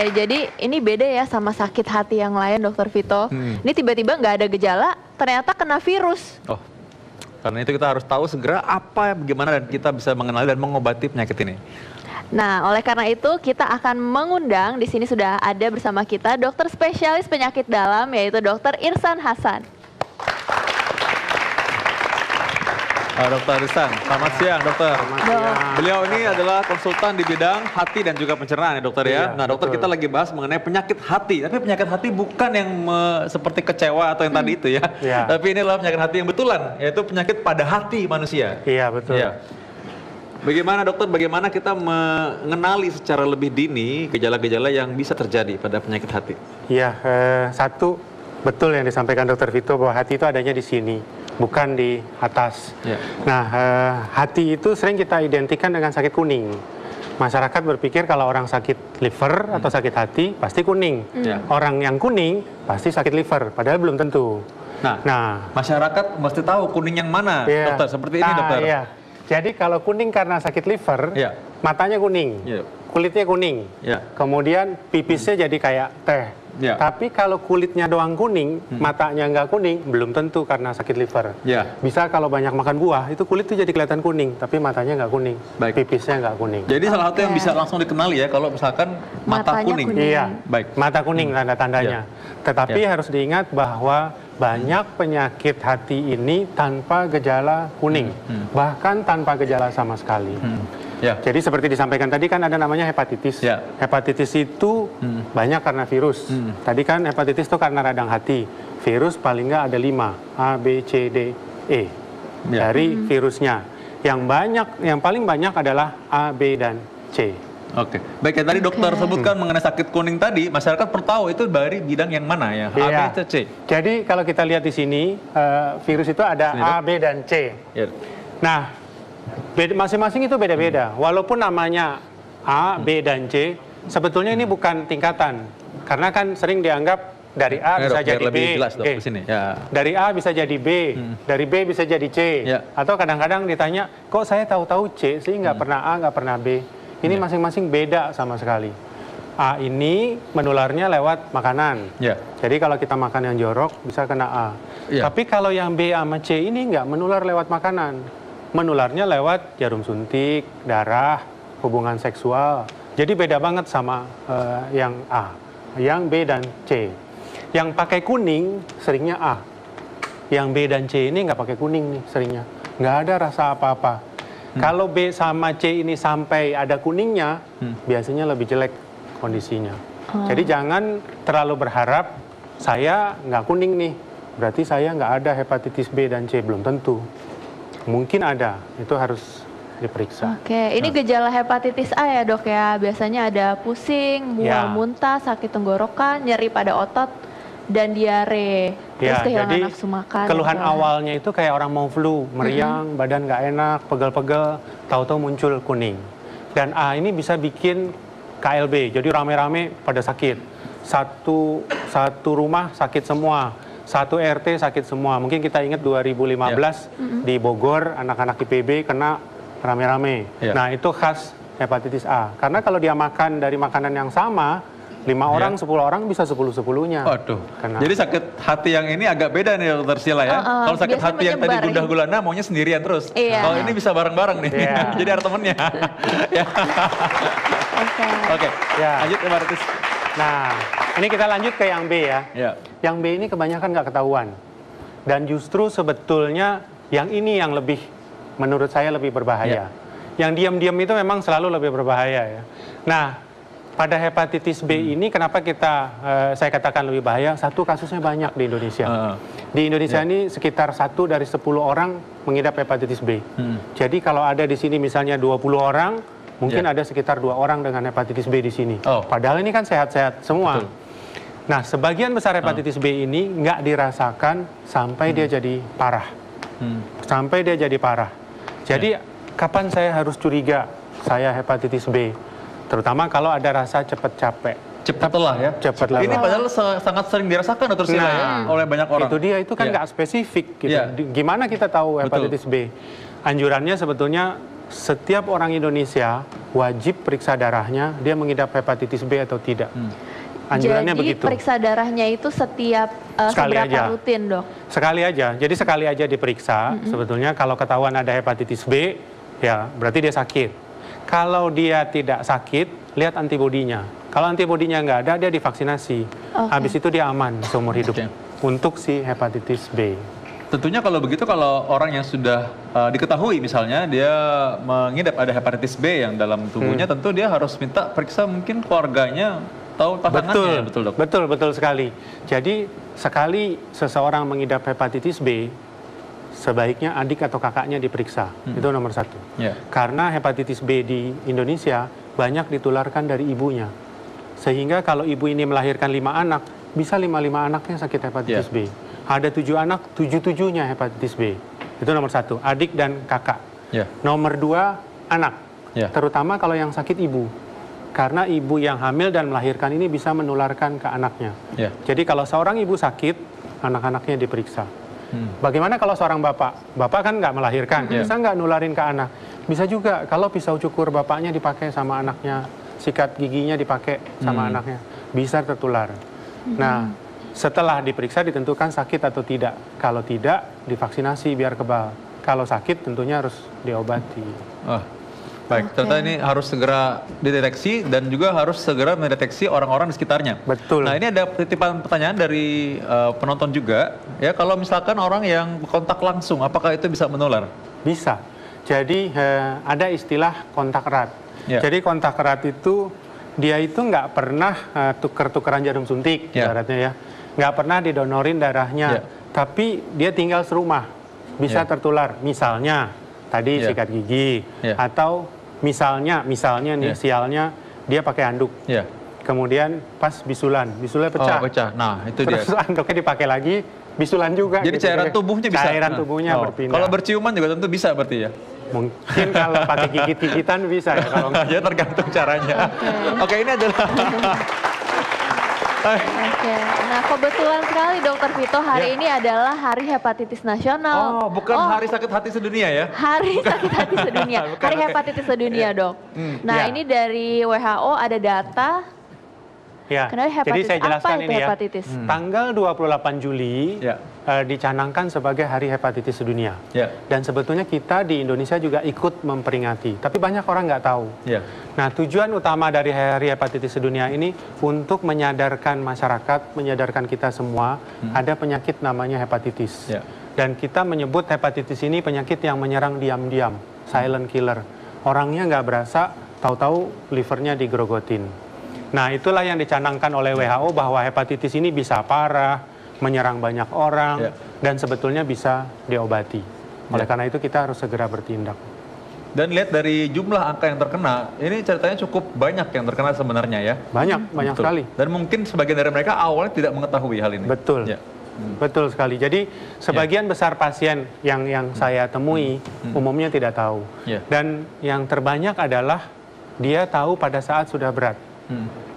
Oke, jadi ini beda ya sama sakit hati yang lain, Dokter Vito. Ini tiba-tiba nggak ada gejala, ternyata kena virus. Oh, karena itu kita harus tahu segera apa, bagaimana, dan kita bisa mengenali dan mengobati penyakit ini. Nah, oleh karena itu kita akan mengundang, di sini sudah ada bersama kita dokter spesialis penyakit dalam, yaitu Dokter Irsan Hasan. Dokter Irsan, selamat siang dokter. Selamat siang. Beliau ini adalah konsultan di bidang hati dan juga pencernaan ya dokter ya. Iya, Nah dokter, betul. kita lagi bahas mengenai penyakit hati. Tapi penyakit hati bukan yang seperti kecewa atau yang tadi itu ya. Iya. Tapi ini adalah penyakit hati yang betulan, yaitu penyakit pada hati manusia. Iya, betul. Iya. Bagaimana dokter, bagaimana kita mengenali secara lebih dini gejala-gejala yang bisa terjadi pada penyakit hati? Iya, satu, betul yang disampaikan Dokter Vito bahwa hati itu adanya di sini, bukan di atas. Ya. Nah, hati itu sering kita identikan dengan sakit kuning. Masyarakat berpikir kalau orang sakit liver atau sakit hati pasti kuning. Ya. Orang yang kuning pasti sakit liver, padahal belum tentu. Nah, masyarakat mesti tahu kuning yang mana iya. dokter, seperti ini dokter. Iya. Jadi kalau kuning karena sakit liver, Iya. matanya kuning, Iya. kulitnya kuning, Iya. kemudian pipisnya jadi kayak teh. Iya. Tapi kalau kulitnya doang kuning, matanya nggak kuning, belum tentu karena sakit liver. Iya. Bisa kalau banyak makan buah, itu kulit tuh jadi kelihatan kuning, tapi matanya nggak kuning, Baik. pipisnya nggak kuning. Jadi salah satu yang Oke. bisa langsung dikenali ya kalau misalkan mata Matanya kuning. kuning. Iya, Baik. mata kuning tanda-tandanya. Tetapi harus diingat bahwa banyak penyakit hati ini tanpa gejala kuning, bahkan tanpa gejala sama sekali. Ya. Jadi seperti disampaikan tadi kan ada namanya hepatitis. Ya. Hepatitis itu banyak karena virus. Tadi kan hepatitis itu karena radang hati. Virus paling nggak ada 5, A, B, C, D, E Ya. dari virusnya. Yang paling banyak adalah A, B, dan C. Oke. Baik, ya tadi dokter Oke. sebutkan mengenai sakit kuning tadi, masyarakat perlu tahu itu dari bidang yang mana ya? A, Iya. B, C, C. Jadi kalau kita lihat di sini, virus itu ada Sini, A, B, dan C. Ya. Nah, masing-masing itu beda-beda. Walaupun namanya A, B, dan C, sebetulnya ini bukan tingkatan. Karena kan sering dianggap dari A bisa Biar jadi B. lebih jelas dok Oke. di sini. Ya. Dari A bisa jadi B, dari B bisa jadi C. Ya. Atau kadang-kadang ditanya, kok saya tahu-tahu C sih, nggak pernah A, nggak pernah B. Ini masing-masing beda sama sekali. A ini menularnya lewat makanan. Ya. Jadi kalau kita makan yang jorok bisa kena A. Iya. Tapi kalau yang B sama C ini nggak menular lewat makanan. Menularnya lewat jarum suntik, darah, hubungan seksual. Jadi beda banget sama yang A. Yang B dan C. Yang pakai kuning seringnya A. Yang B dan C ini nggak pakai kuning nih seringnya. Nggak ada rasa apa-apa. Kalau B sama C ini sampai ada kuningnya, biasanya lebih jelek kondisinya. Jadi jangan terlalu berharap saya nggak kuning nih, berarti saya nggak ada hepatitis B dan C, belum tentu. Mungkin ada, itu harus diperiksa. Oke, ini gejala hepatitis A ya dok ya. Biasanya ada pusing, mual Ya. muntah, sakit tenggorokan, nyeri pada otot, dan diare. Terus Ya, kehilangan jadi nafsu makan. keluhan dan lain-lain. awalnya itu kayak orang mau flu, meriang, badan nggak enak, pegel-pegel, tahu-tahu muncul kuning. Dan A ini bisa bikin KLB, jadi rame-rame pada sakit. Satu rumah sakit semua, satu RT sakit semua. Mungkin kita ingat 2015 di Bogor, anak-anak IPB kena rame-rame. Ya. Nah itu khas hepatitis A. Karena kalau dia makan dari makanan yang sama, 5 orang, 10 orang bisa 10-10-nya. Waduh. Kena. Jadi sakit hati yang ini agak beda nih dokter Sheila ya. Kalau sakit biasanya hati yang tadi menyebar, gundah gulana maunya sendirian terus. Iya. Kalau ini bisa bareng-bareng nih. Iya. Jadi ada temennya. Ya. Oke. Oke. Ya. Lanjut hepatitis. Nah, ini kita lanjut ke yang B ya. Ya. Yang B ini kebanyakan nggak ketahuan. Dan justru sebetulnya yang ini yang lebih, menurut saya lebih berbahaya. Yang diam-diam itu memang selalu lebih berbahaya ya. Nah, pada hepatitis B ini kenapa saya katakan lebih bahaya? Satu, kasusnya banyak di Indonesia. Di Indonesia ini sekitar 1 dari 10 orang mengidap hepatitis B. Jadi kalau ada di sini misalnya 20 orang, mungkin ada sekitar 2 orang dengan hepatitis B di sini. Oh. Padahal ini kan sehat-sehat semua. Betul. Nah, sebagian besar hepatitis B ini nggak dirasakan sampai dia jadi parah. Sampai dia jadi parah. Jadi kapan saya harus curiga saya hepatitis B? Terutama kalau ada rasa cepat capek. Cepat lelah ya. Cepat lelah. Ini padahal sangat sering dirasakan dokter Sheila ya oleh banyak orang. Itu dia, itu kan Iya. nggak spesifik gitu. Iya. Gimana kita tahu Betul. hepatitis B? Anjurannya sebetulnya setiap orang Indonesia wajib periksa darahnya, dia mengidap hepatitis B atau tidak. Anjurannya Jadi begitu. periksa darahnya itu setiap Sekali seberapa aja. rutin, Dok? Sekali aja. Jadi sekali aja diperiksa. Sebetulnya kalau ketahuan ada hepatitis B, ya berarti dia sakit. Kalau dia tidak sakit, lihat antibodinya. Kalau antibodinya nggak ada, dia divaksinasi. Habis itu dia aman seumur hidup untuk si hepatitis B. Tentunya kalau begitu, kalau orang yang sudah diketahui misalnya dia mengidap ada hepatitis B yang dalam tubuhnya, tentu dia harus minta periksa mungkin keluarganya atau pasangannya. Betul, Dok? Betul sekali. Jadi sekali seseorang mengidap hepatitis B, sebaiknya adik atau kakaknya diperiksa. Itu nomor satu. Karena hepatitis B di Indonesia banyak ditularkan dari ibunya. Sehingga kalau ibu ini melahirkan 5 anak, bisa 5 anaknya sakit hepatitis B. Ada 7 anak, 7-7-nya hepatitis B. Itu nomor satu, adik dan kakak. Nomor 2, anak. Terutama kalau yang sakit ibu. Karena ibu yang hamil dan melahirkan ini bisa menularkan ke anaknya. Jadi kalau seorang ibu sakit, anak-anaknya diperiksa. Bagaimana kalau seorang bapak? Bapak kan nggak melahirkan, bisa nggak nularin ke anak? Bisa juga kalau pisau cukur bapaknya dipakai sama anaknya, sikat giginya dipakai sama anaknya, bisa tertular. Nah, setelah diperiksa ditentukan sakit atau tidak. Kalau tidak, divaksinasi biar kebal. Kalau sakit tentunya harus diobati. Baik, ternyata ini harus segera dideteksi dan juga harus segera mendeteksi orang-orang di sekitarnya. Betul. Nah, ini ada titipan pertanyaan dari penonton juga. Ya, kalau misalkan orang yang kontak langsung, apakah itu bisa menular? Bisa. Jadi ada istilah kontak erat. Jadi kontak erat itu dia itu nggak pernah tuker-tukeran jarum suntik, ibaratnya ya. Nggak pernah didonorin darahnya, tapi dia tinggal serumah, bisa tertular. Misalnya tadi sikat gigi, atau misalnya nih sialnya dia pakai handuk, kemudian pas bisulannya pecah. Nah itu terus dia. handuknya dipakai lagi, bisulan juga. Jadi gitu. cairan tubuhnya bisa. Cairan tubuhnya berpindah. Kalau berciuman juga tentu bisa berarti ya. Mungkin kalau pakai gigit-gigitan bisa ya, kalau ya tergantung caranya. Oke, ini adalah Nah kebetulan sekali Dokter Vito, hari ini adalah Hari Hepatitis Nasional. Bukan Hari Sakit Hati Sedunia ya? Hari Sakit Hati Sedunia, Hari Hepatitis Sedunia, Dok. Nah ini dari WHO ada data. Jadi saya jelaskan ini ya. Hepatitis? Tanggal 28 Juli dicanangkan sebagai Hari Hepatitis Sedunia. Dan sebetulnya kita di Indonesia juga ikut memperingati. Tapi banyak orang nggak tahu. Nah, tujuan utama dari Hari Hepatitis Sedunia ini untuk menyadarkan masyarakat, menyadarkan kita semua ada penyakit namanya hepatitis. Dan kita menyebut hepatitis ini penyakit yang menyerang diam-diam, silent killer. Orangnya nggak berasa, tahu-tahu livernya digerogotin. Nah, itulah yang dicanangkan oleh WHO bahwa hepatitis ini bisa parah, menyerang banyak orang, dan sebetulnya bisa diobati. Oleh karena itu kita harus segera bertindak. Dan lihat dari jumlah angka yang terkena, ini ceritanya cukup banyak yang terkena sebenarnya ya. Banyak sekali. Dan mungkin sebagian dari mereka awalnya tidak mengetahui hal ini. Betul. Betul sekali. Jadi sebagian besar pasien yang saya temui umumnya tidak tahu. Dan yang terbanyak adalah dia tahu pada saat sudah berat.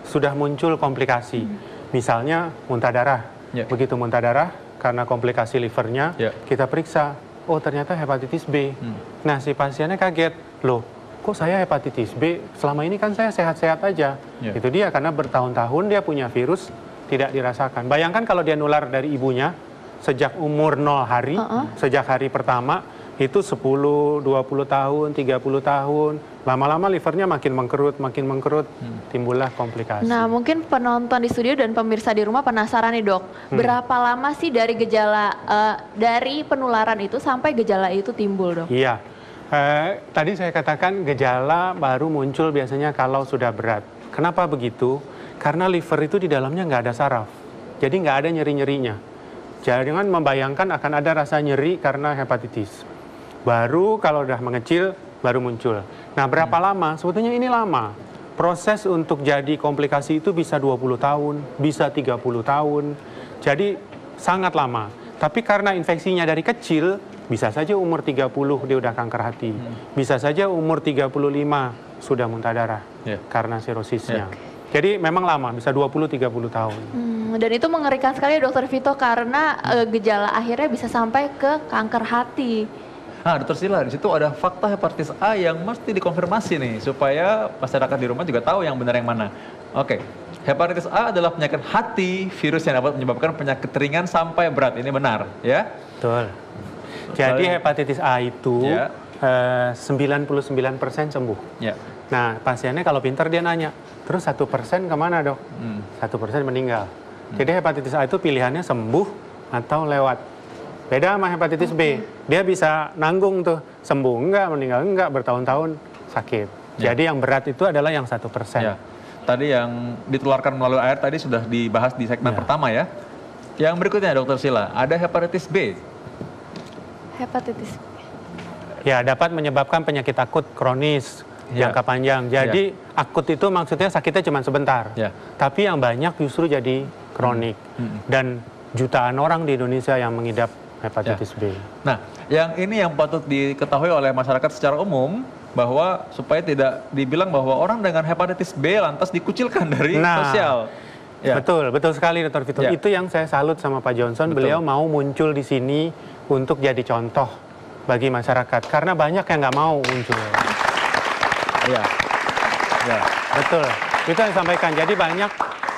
Sudah muncul komplikasi, misalnya muntah darah. Begitu muntah darah, karena komplikasi livernya, kita periksa, oh ternyata hepatitis B. Nah si pasiennya kaget, loh kok saya hepatitis B, selama ini kan saya sehat-sehat aja. Itu dia, karena bertahun-tahun dia punya virus, tidak dirasakan. Bayangkan kalau dia nular dari ibunya, sejak umur 0 hari, sejak hari pertama, itu 10, 20 tahun, 30 tahun, lama-lama livernya makin mengkerut, timbullah komplikasi. Nah, mungkin penonton di studio dan pemirsa di rumah penasaran nih, Dok. Berapa lama sih dari gejala, dari penularan itu sampai gejala itu timbul, Dok? Iya, tadi saya katakan gejala baru muncul biasanya kalau sudah berat. Kenapa begitu? Karena liver itu di dalamnya nggak ada saraf, jadi nggak ada nyeri-nyerinya. Jangan membayangkan akan ada rasa nyeri karena hepatitis. Baru kalau udah mengecil, baru muncul. Nah, berapa lama? Sebetulnya ini lama. Proses untuk jadi komplikasi itu bisa 20 tahun, bisa 30 tahun. Jadi sangat lama. Tapi karena infeksinya dari kecil, bisa saja umur 30 dia udah kanker hati. Bisa saja umur 35 sudah muntah darah karena sirosisnya. Jadi memang lama, bisa 20-30 tahun. Dan itu mengerikan sekali, Dokter Vito, karena gejala akhirnya bisa sampai ke kanker hati. Nah, Dokter Sila, di situ ada fakta hepatitis A yang mesti dikonfirmasi nih, supaya masyarakat di rumah juga tahu yang benar yang mana. Oke, hepatitis A adalah penyakit hati, virus yang dapat menyebabkan penyakit ringan sampai berat. Ini benar, ya? Betul. Jadi hepatitis A itu Ya. 99% sembuh. Ya. Nah, pasiennya kalau pintar dia nanya, terus 1% kemana dok? 1% meninggal. Jadi hepatitis A itu pilihannya sembuh atau lewat. Beda sama hepatitis B, dia bisa nanggung tuh, sembuh enggak, meninggal enggak, bertahun-tahun sakit. Ya. Jadi yang berat itu adalah yang 1%. Ya. Tadi yang ditularkan melalui air tadi sudah dibahas di segmen pertama ya. Yang berikutnya Dokter Sila, ada hepatitis B. Hepatitis. Ya, dapat menyebabkan penyakit akut kronis Ya. jangka panjang. Jadi akut itu maksudnya sakitnya cuma sebentar. Ya. Tapi yang banyak justru jadi kronik. Dan jutaan orang di Indonesia yang mengidap hepatitis B. Nah, yang ini yang patut diketahui oleh masyarakat secara umum, bahwa supaya tidak dibilang bahwa orang dengan hepatitis B lantas dikucilkan dari sosial. Ya. Betul sekali Dr. Vito. Ya. Itu yang saya salut sama Pak Johnson. Betul. Beliau mau muncul di sini untuk jadi contoh bagi masyarakat. Karena banyak yang nggak mau muncul. Ya. Ya. Betul. Itu yang disampaikan. Jadi banyak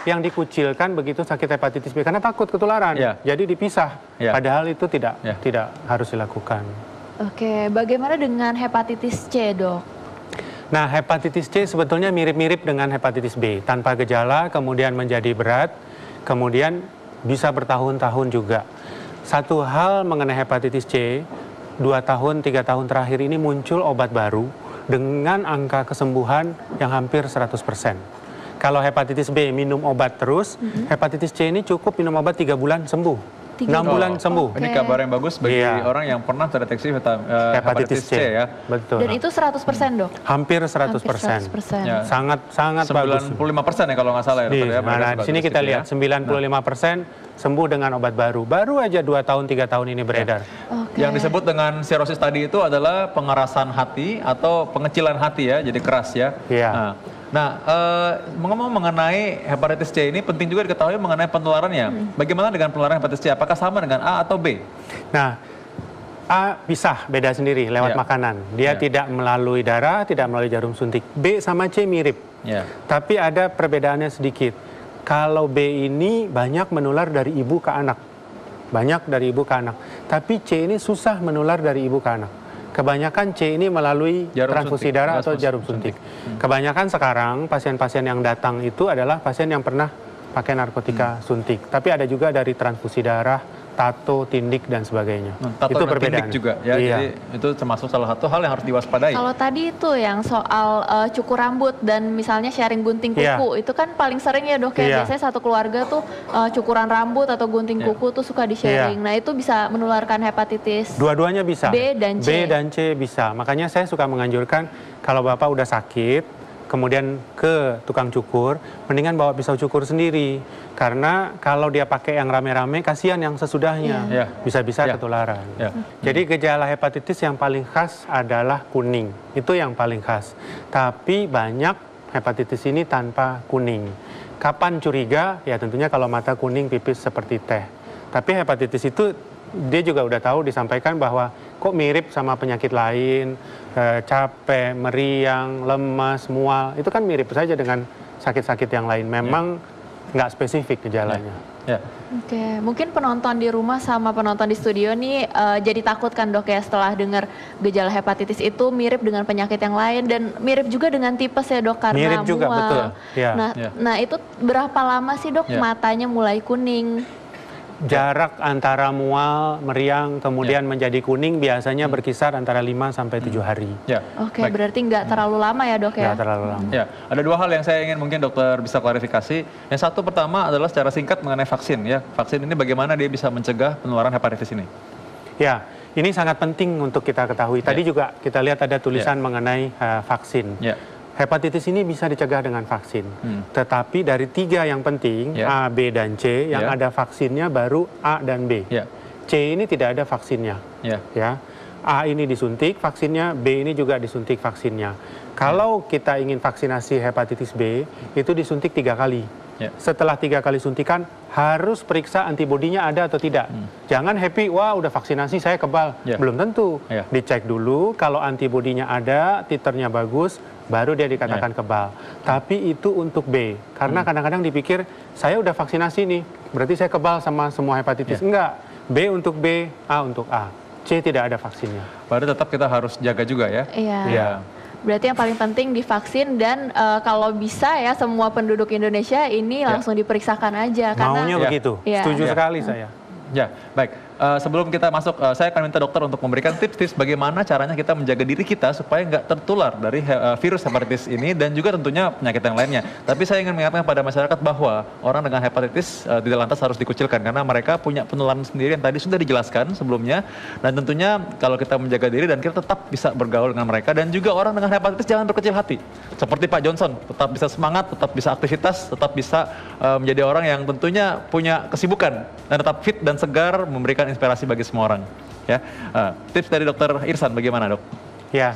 yang dikucilkan begitu sakit hepatitis B karena takut ketularan. Ya. Jadi dipisah. Ya. Padahal itu tidak harus dilakukan. Oke, bagaimana dengan hepatitis C, dok? Nah, hepatitis C sebetulnya mirip-mirip dengan hepatitis B. Tanpa gejala, kemudian menjadi berat, kemudian bisa bertahun-tahun juga. Satu hal mengenai hepatitis C, 2 tahun, 3 tahun terakhir ini muncul obat baru dengan angka kesembuhan yang hampir 100%. Kalau hepatitis B minum obat terus, hepatitis C ini cukup minum obat 3 bulan sembuh. 6 bulan sembuh. Ini kabar yang bagus bagi orang yang pernah terdeteksi hepatitis C ya. Betul. Dan itu 100%, dok? Hampir 100%. Hampir 100%. Ya. Sangat bagus. 95% ya kalau nggak salah ya dokter ya. Nah, di sini kita lihat 95% sembuh dengan obat baru. Baru aja 2 tahun 3 tahun ini beredar. Yang disebut dengan sirosis tadi itu adalah pengerasan hati atau pengecilan hati ya, jadi keras ya. Iya. Nah, ngomong mengenai hepatitis C ini penting juga diketahui mengenai penularannya. Bagaimana dengan penularan hepatitis C? Apakah sama dengan A atau B? Nah, A bisa beda sendiri lewat makanan. Dia tidak melalui darah, tidak melalui jarum suntik. B sama C mirip. Tapi ada perbedaannya sedikit. Kalau B ini banyak menular dari ibu ke anak. Banyak dari ibu ke anak. Tapi C ini susah menular dari ibu ke anak. Kebanyakan C ini melalui transfusi darah atau jarum suntik. Kebanyakan sekarang pasien-pasien yang datang itu adalah pasien yang pernah pakai narkotika suntik. Tapi ada juga dari transfusi darah, tato, tindik, dan sebagainya. Tato itu dan perbedaan tindik juga ya. Jadi itu termasuk salah satu hal yang harus diwaspadai. Kalau tadi itu yang soal cukur rambut dan misalnya sharing gunting kuku, itu kan paling sering ya dok ya. Biasanya satu keluarga tuh cukuran rambut atau gunting kuku tuh suka di-sharing. Nah itu bisa menularkan hepatitis. Dua-duanya bisa. B dan C. B dan C bisa. Makanya saya suka menganjurkan kalau Bapak udah sakit, kemudian ke tukang cukur, mendingan bawa pisau cukur sendiri. Karena kalau dia pakai yang rame-rame, kasihan yang sesudahnya. Bisa-bisa ketularan. Jadi gejala hepatitis yang paling khas adalah kuning. Itu yang paling khas. Tapi banyak hepatitis ini tanpa kuning. Kapan curiga? Ya tentunya kalau mata kuning, pipis seperti teh. Tapi hepatitis itu dia juga udah tahu disampaikan bahwa kok mirip sama penyakit lain, capek, meriang, lemas, mual, itu kan mirip saja dengan sakit-sakit yang lain. Memang nggak spesifik gejalanya. Oke, mungkin penonton di rumah sama penonton di studio nih jadi takut kan dok ya setelah dengar gejala hepatitis itu mirip dengan penyakit yang lain dan mirip juga dengan tipes ya dok karena mirip juga, mual. Betul. Nah itu berapa lama sih dok matanya mulai kuning? Jarak antara mual, meriang, kemudian menjadi kuning biasanya berkisar antara 5 sampai 7 hari. Oke, berarti nggak terlalu lama ya dok ya? Nggak terlalu lama. Ada 2 hal yang saya ingin mungkin dokter bisa klarifikasi. Yang satu pertama adalah secara singkat mengenai vaksin ya. Vaksin ini bagaimana dia bisa mencegah penularan hepatitis ini? Ya, ini sangat penting untuk kita ketahui. Tadi juga kita lihat ada tulisan mengenai vaksin. Hepatitis ini bisa dicegah dengan vaksin. Tetapi dari 3 yang penting, A, B, dan C, yang ada vaksinnya baru A dan B. C ini tidak ada vaksinnya. A ini disuntik vaksinnya, B ini juga disuntik vaksinnya. Kalau kita ingin vaksinasi hepatitis B, itu disuntik 3 kali. setelah 3 kali suntikan harus periksa antibodinya ada atau tidak. Jangan happy, wah udah vaksinasi saya kebal. Belum tentu. Dicek dulu kalau antibodinya ada, titernya bagus, baru dia dikatakan kebal. Tapi itu untuk B, karena kadang-kadang dipikir saya udah vaksinasi nih, berarti saya kebal sama semua hepatitis. Enggak, B untuk B, A untuk A. C tidak ada vaksinnya. Berarti tetap kita harus jaga juga ya? Iya. Berarti yang paling penting divaksin dan kalau bisa ya semua penduduk Indonesia ini langsung diperiksakan aja. Maunya begitu, setuju sekali saya. Ya, baik. Sebelum kita masuk, saya akan minta dokter untuk memberikan tips-tips bagaimana caranya kita menjaga diri kita supaya nggak tertular dari virus hepatitis ini dan juga tentunya penyakit yang lainnya. Tapi saya ingin mengingatkan pada masyarakat bahwa orang dengan hepatitis tidak lantas harus dikucilkan karena mereka punya penularan sendiri yang tadi sudah dijelaskan sebelumnya. Dan tentunya kalau kita menjaga diri dan kita tetap bisa bergaul dengan mereka dan juga orang dengan hepatitis jangan berkecil hati. Seperti Pak Johnson, tetap bisa semangat, tetap bisa aktivitas, tetap bisa menjadi orang yang tentunya punya kesibukan dan tetap fit dan segar memberikan inspirasi bagi semua orang. Ya, tips dari Dokter Irsan bagaimana, Dok? Ya,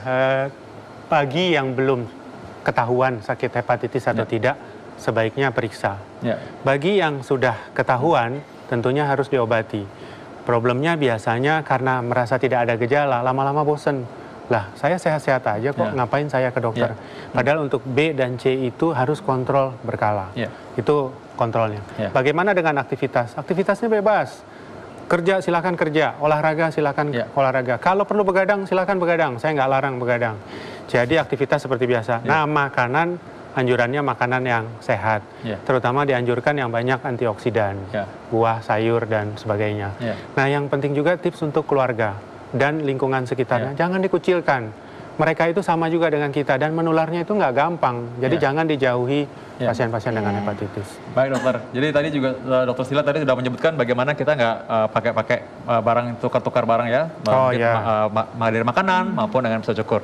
bagi yang belum ketahuan sakit hepatitis atau tidak, sebaiknya periksa. Bagi yang sudah ketahuan, tentunya harus diobati. Problemnya biasanya karena merasa tidak ada gejala, lama-lama bosen. Lah, saya sehat-sehat aja kok, ngapain saya ke dokter? Padahal untuk B dan C itu harus kontrol berkala. Itu kontrolnya. Bagaimana dengan aktivitas? Aktivitasnya bebas. Kerja silakan kerja, olahraga silakan olahraga. Kalau perlu begadang silakan begadang. Saya nggak larang begadang. Jadi aktivitas seperti biasa. Nah, makanan anjurannya makanan yang sehat. Terutama dianjurkan yang banyak antioksidan, buah, sayur dan sebagainya. Nah, yang penting juga tips untuk keluarga dan lingkungan sekitarnya. Jangan dikucilkan. Mereka itu sama juga dengan kita dan menularnya itu nggak gampang. Jadi jangan dijauhi pasien-pasien dengan hepatitis. Baik dokter, jadi tadi juga Dokter Stila tadi sudah menyebutkan bagaimana kita nggak pakai barang tukar-tukar barang ya, dari makanan maupun dengan bisa cukur.